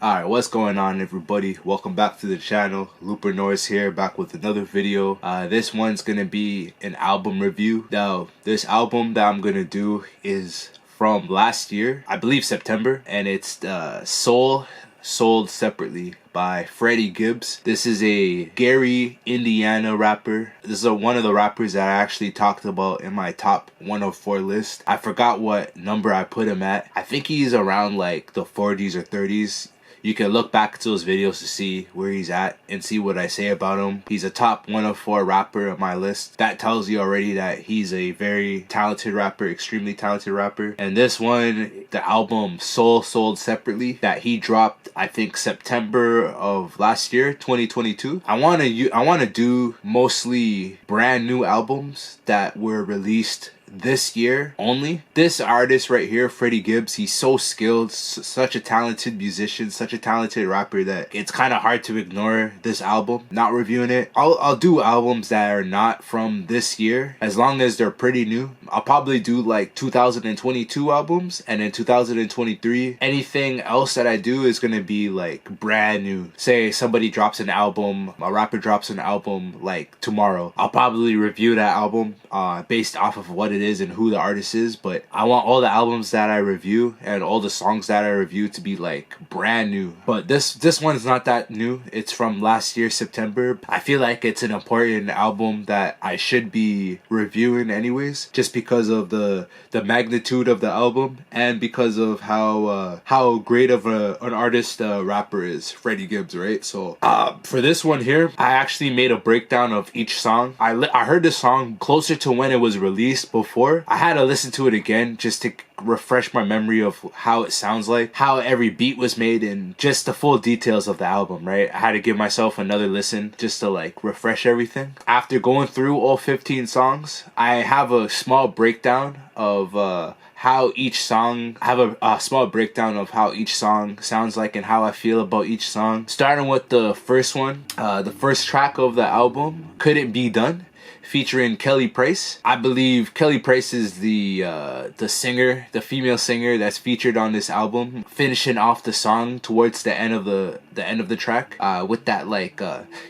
Alright, what's going on everybody? Welcome back to the channel. Looper Norris here, back with another video. This one's gonna be an album review. Now, this album that I'm gonna do is from last year, I believe September, and it's Sold Separately by Freddie Gibbs. This is a Gary, Indiana rapper. This is one of the rappers that I actually talked about in my top 104 list. I forgot what number I put him at. I think he's around like the 40s or 30s. You can look back to those videos to see where he's at and see what I say about him. He's a top 104 rapper on my list. That tells you already that he's a very talented rapper, extremely talented rapper. And this one, the album Sold Separately, that he dropped, I think September of last year, 2022. I want to do mostly brand new albums that were released this year only. This artist right here, Freddie Gibbs, he's so skilled, such a talented musician, such a talented rapper that it's kind of hard to ignore this album, not reviewing it. I'll do albums that are not from this year as long as they're pretty new. I'll probably do like 2022 albums, and then 2023. Anything else that I do is gonna be like brand new. Say somebody drops an album, a rapper drops an album like tomorrow, I'll probably review that album based off of what it is and who the artist is. But I want all the albums that I review and all the songs that I review to be like brand new. But this one's not that new. It's from last year, September. I feel like it's an important album that I should be reviewing anyways, just because of the magnitude of the album and because of how great of an artist rapper is Freddie Gibbs, right? So for this one here, I actually made a breakdown of each song. I heard the song closer to when it was released before. I had to listen to it again just to refresh my memory of how it sounds like, how every beat was made, and just the full details of the album, right? I had to give myself another listen just to like refresh everything. After going through all 15 songs, I have a small breakdown of how each song, a small breakdown of how each song sounds like and how I feel about each song. Starting with the first one, the first track of the album, Couldn't Be Done, featuring Kelly Price. I believe Kelly Price is the singer, the female singer that's featured on this album, finishing off the song towards the end of the track with that like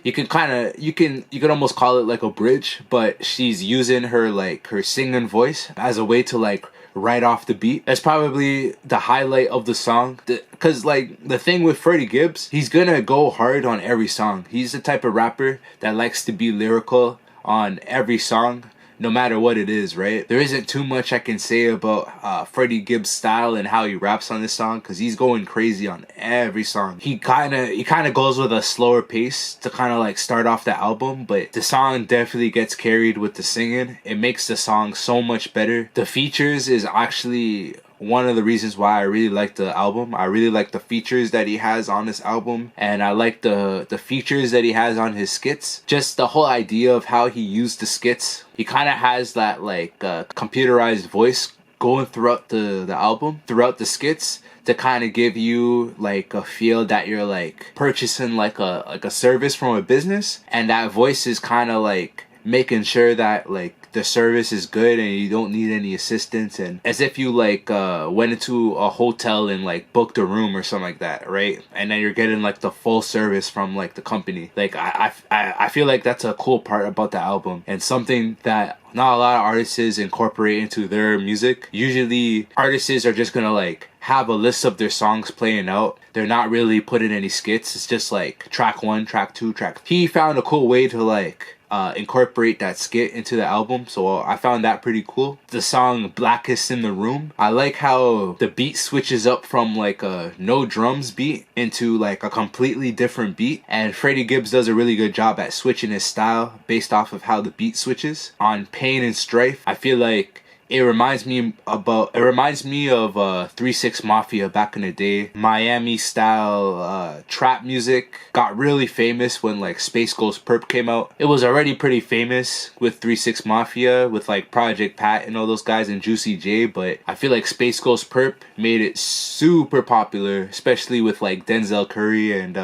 you can almost call it like a bridge, but she's using her singing voice as a way to like right off the beat. That's probably the highlight of the song, because like the thing with Freddie Gibbs, he's gonna go hard on every song. He's the type of rapper that likes to be lyrical on every song, no matter what it is, right? There isn't too much I can say about Freddie Gibbs' style and how he raps on this song, because he's going crazy on every song. He kind of goes with a slower pace to kind of like start off the album, but the song definitely gets carried with the singing. It makes the song so much better. The features is actually one of the reasons why I really like the album. I really like the features that he has on this album, and I like the features that he has on his skits. Just the whole idea of how he used the skits. He kind of has that like computerized voice going throughout the album, throughout the skits, to kind of give you like a feel that you're like purchasing like a service from a business, and that voice is kind of like making sure that like the service is good and you don't need any assistance, and as if you like went into a hotel and like booked a room or something like that, right? And then you're getting like the full service from like the company. Like I feel like that's a cool part about the album, and something that not a lot of artists incorporate into their music. Usually artists are just gonna like have a list of their songs playing out. They're not really putting any skits. It's just like track 1, track 2, track. He found a cool way to like incorporate that skit into the album, so I found that pretty cool. The song Blackest in the Room, I like how the beat switches up from like a no drums beat into like a completely different beat, and Freddie Gibbs does a really good job at switching his style based off of how the beat switches. On Pain and Strife, I feel like it reminds me of 3 6 Mafia back in the day. Miami style trap music got really famous when like Space Ghost Perp came out. It was already pretty famous with 3 6 Mafia, with like Project Pat and all those guys and Juicy J, but I feel like Space Ghost Perp made it super popular, especially with like Denzel Curry and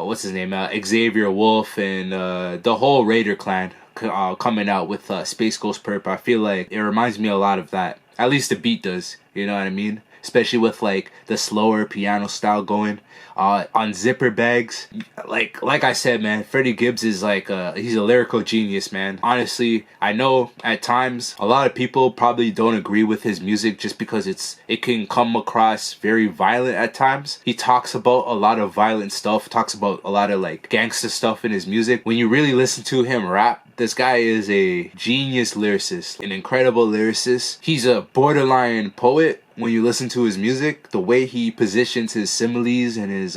what's his name, Xavier Wolf, and the whole Raider clan coming out with Space Ghost Perp. I feel like it reminds me a lot of that. At least the beat does, you know what I mean? especially with like the slower piano style going. On Zipper Bagz, like I said, man, Freddie Gibbs is like he's a lyrical genius, man. Honestly, I know at times a lot of people probably don't agree with his music just because it can come across very violent at times. He talks about a lot of violent stuff, talks about a lot of like gangster stuff in his music. When you really listen to him rap, this guy is a genius lyricist, an incredible lyricist. He's a borderline poet. When you listen to his music, the way he positions his similes and his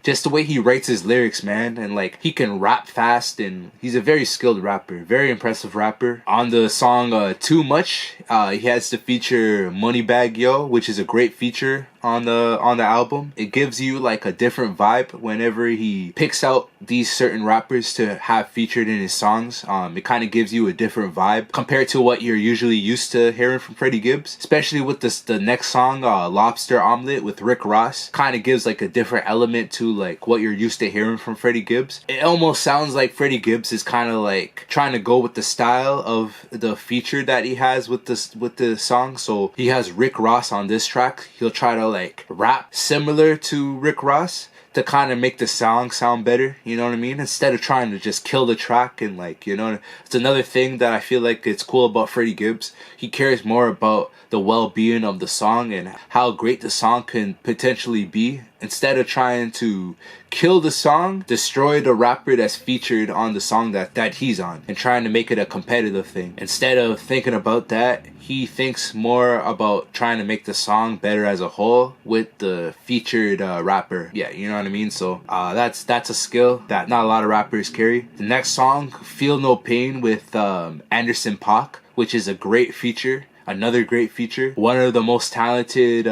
just the way he writes his lyrics, man, and like he can rap fast, and he's a very skilled rapper, very impressive rapper. On the song Too Much, he has to feature Moneybagg, yo, which is a great feature on the album. It gives you like a different vibe whenever he picks out these certain rappers to have featured in his songs. It kind of gives you a different vibe compared to what you're usually used to hearing from Freddie Gibbs, especially with the next song, Lobster, Omelette with Rick Ross. Kind of gives like a different element to like what you're used to hearing from Freddie Gibbs. It almost sounds like Freddie Gibbs is kind of like trying to go with the style of the feature that he has with the song. So he has Rick Ross on this track. He'll try to like rap similar to Rick Ross to kind of make the song sound better, you know what I mean? Instead of trying to just kill the track and like, you know, it's another thing that I feel like it's cool about Freddie Gibbs. He cares more about the well-being of the song and how great the song can potentially be. Instead of trying to kill the song, destroy the rapper that's featured on the song that he's on, and trying to make it a competitive thing. Instead of thinking about that, he thinks more about trying to make the song better as a whole with the featured rapper. Yeah, you know what I mean? So that's a skill that not a lot of rappers carry. The next song, Feel No Pain with Anderson .Paak, which is a great feature. Another great feature. One of the most talented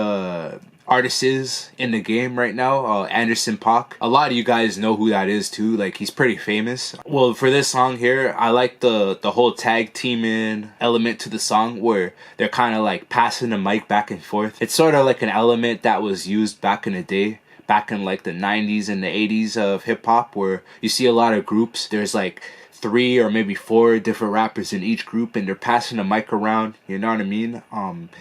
artists in the game right now, Anderson .Paak. A lot of you guys know who that is too. Like, he's pretty famous. Well, for this song here, I like the whole tag teaming element to the song where they're kind of like passing the mic back and forth. It's sort of like an element that was used back in the day, back in like the 90s and the 80s of hip-hop, where you see a lot of groups. There's like 3 or maybe 4 different rappers in each group, and they're passing the mic around, you know what I mean?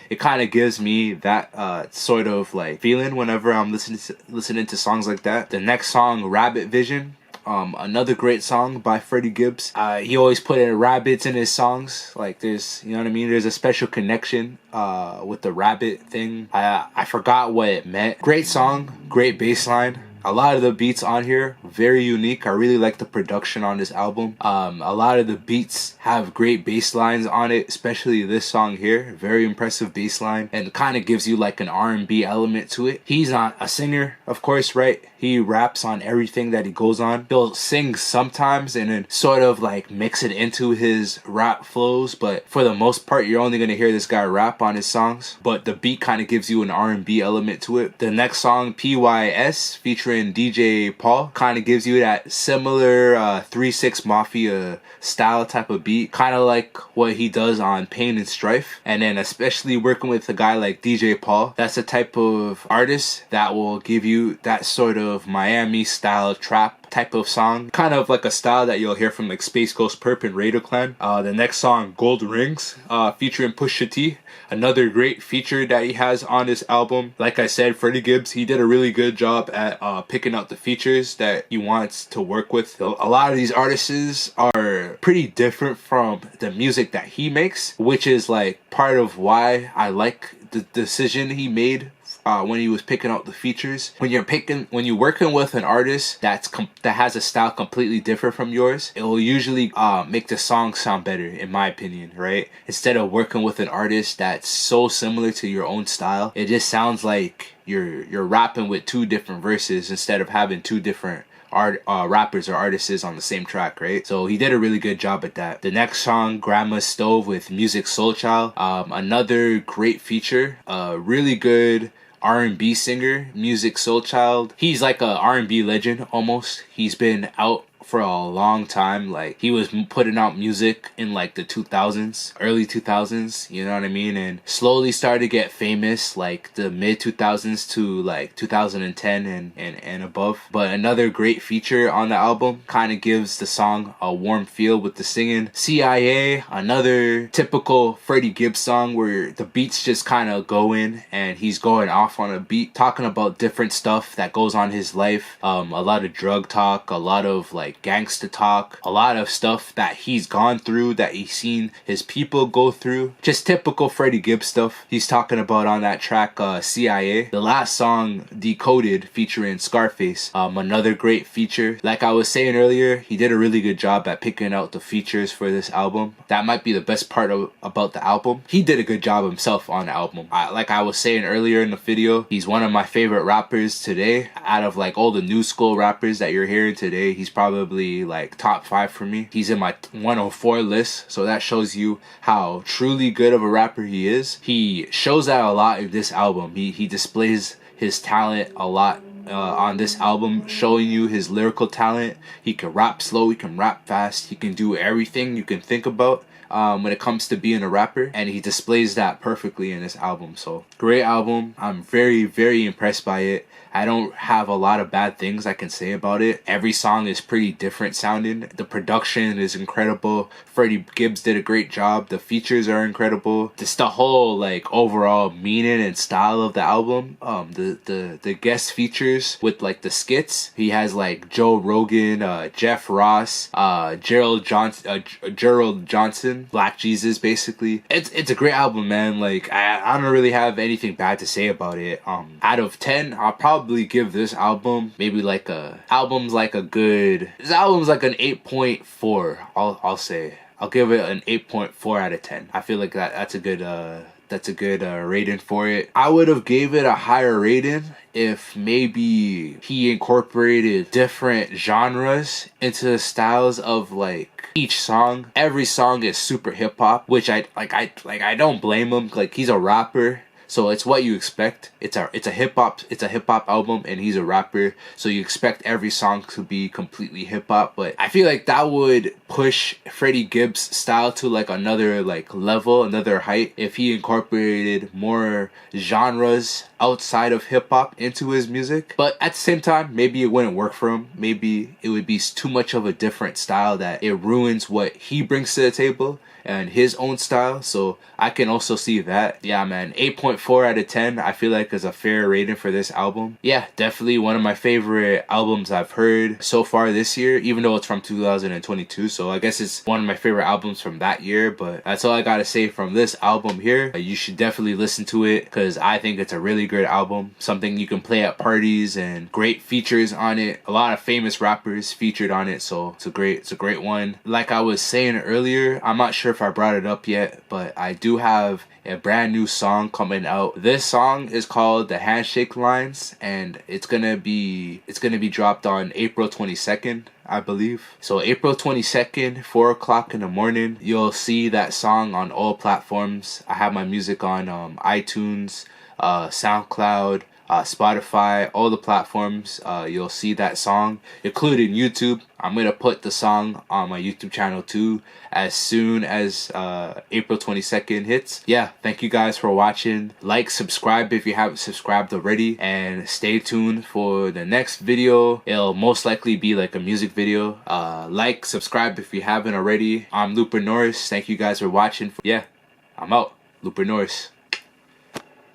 It kind of gives me that sort of like feeling whenever I'm listening to songs like that. The next song, Rabbit Vision, another great song by Freddie Gibbs. He always put in rabbits in his songs. Like, there's, you know what I mean, there's a special connection with the rabbit thing. I forgot what it meant. Great song, great bass line. A lot of the beats on here, very unique. I really like the production on this album. A lot of the beats have great bass lines on it, especially this song here. Very impressive bass line, and kind of gives you like an R&B element to it. He's not a singer, of course, right? He raps on everything that he goes on. He'll sing sometimes and then sort of like mix it into his rap flows, but for the most part, you're only going to hear this guy rap on his songs. But the beat kind of gives you an R&B element to it. The next song, PYS, featuring DJ Paul, kind of gives you that similar 3-6 Mafia style type of beat, kind of like what he does on Pain and Strife. And then especially working with a guy like DJ Paul, that's the type of artist that will give you that sort of Miami style trap type of song, kind of like a style that you'll hear from like Space Ghost Perp and Raider Clan. The next song, Gold Rings, featuring Pusha T, another great feature that he has on this album. Like I said, Freddie Gibbs, he did a really good job at picking out the features that he wants to work with. A lot of these artists are pretty different from the music that he makes, which is like part of why I like the decision he made when he was picking out the features. When you're working with an artist that has a style completely different from yours, it will usually make the song sound better, in my opinion, right? Instead of working with an artist that's so similar to your own style, it just sounds like you're rapping with 2 different verses instead of having 2 different rappers or artists on the same track, right? So he did a really good job at that. The next song, Grandma's Stove with Musiq Soulchild, another great feature, really good R&B singer, Musiq Soulchild. He's like a R&B legend almost. He's been out for a long time. Like, he was putting out music in like the 2000s, early 2000s, you know what I mean? And slowly started to get famous like the mid 2000s to like 2010 and above. But another great feature on the album, kind of gives the song a warm feel with the singing. CIA, another typical Freddie Gibbs song where the beats just kind of go in and he's going off on a beat, talking about different stuff that goes on his life. A lot of drug talk, a lot of like gangster talk, a lot of stuff that he's gone through, that he's seen his people go through. Just typical Freddie Gibbs stuff he's talking about on that track, CIA. The last song, Decoded, featuring Scarface, another great feature. Like I was saying earlier, he did a really good job at picking out the features for this album. That might be the best part about the album. He did a good job himself on the album. Like I was saying earlier in the video, he's one of my favorite rappers today. Out of like all the new school rappers that you're hearing today, he's probably like top 5 for me. He's in my 104 list, so that shows you how truly good of a rapper he is. He shows that a lot in this album. He displays his talent a lot on this album, showing you his lyrical talent. He can rap slow, he can rap fast, he can do everything you can think about when it comes to being a rapper, and he displays that perfectly in this album. So great album. I'm very impressed by it. I don't have a lot of bad things I can say about it. Every song is pretty different sounding. The production is incredible. Freddie Gibbs did a great job. The features are incredible. Just the whole like overall meaning and style of the album. The guest features with like the skits. He has like Joe Rogan, Jeff Ross, Gerald Johnson, Black Jesus, basically. It's a great album, man. Like I don't really have anything bad to say about it. Out of 10, I'll probably give this album maybe like this album's like an 8.4. I'll say. I'll give it an 8.4 out of 10. I feel like that's a good rating for it. I would have gave it a higher rating if maybe he incorporated different genres into the styles of like each song. Every song is super hip hop, which I don't blame him. Like, he's a rapper, so it's what you expect. It's a hip hop album, and he's a rapper, so you expect every song to be completely hip hop. But I feel like that would push Freddie Gibbs' style to like another like level, another height, if he incorporated more genres outside of hip hop into his music. But at the same time, maybe it wouldn't work for him. Maybe it would be too much of a different style that it ruins what he brings to the table and his own style. So I can also see that. Yeah, man, 8.4 out of 10 I feel like is a fair rating for this album. Yeah, definitely one of my favorite albums I've heard so far this year, even though it's from 2022, so I guess it's one of my favorite albums from that year. But that's all I gotta say from this album here. You should definitely listen to it, because I think it's a really good album, something you can play at parties, and great features on it. A lot of famous rappers featured on it, so it's a great one. Like I was saying earlier, I'm not sure if I brought it up yet, but I do have a brand new song coming out. This song is called The Handshake Lines, and it's gonna be dropped on April 22nd, I believe. So April 22nd, 4 o'clock in the morning, you'll see that song on all platforms. I have my music on iTunes, Soundcloud, Spotify, all the platforms. You'll see that song, including YouTube. I'm gonna put the song on my YouTube channel too as soon as April 22nd hits. Yeah, thank you guys for watching. Like, subscribe if you haven't subscribed already, and stay tuned for the next video. It'll most likely be like a music video. Like, subscribe if you haven't already. I'm Looper Norris. Thank you guys for watching. Yeah, I'm out. Looper Norris.